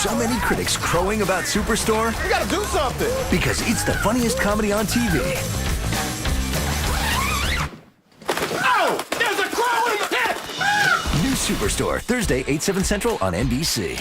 so many critics crowing about Superstore? We gotta do something. Because it's the funniest comedy on TV. Oh, there's a crow in the pit! New Superstore, Thursday, 8/7 Central on NBC.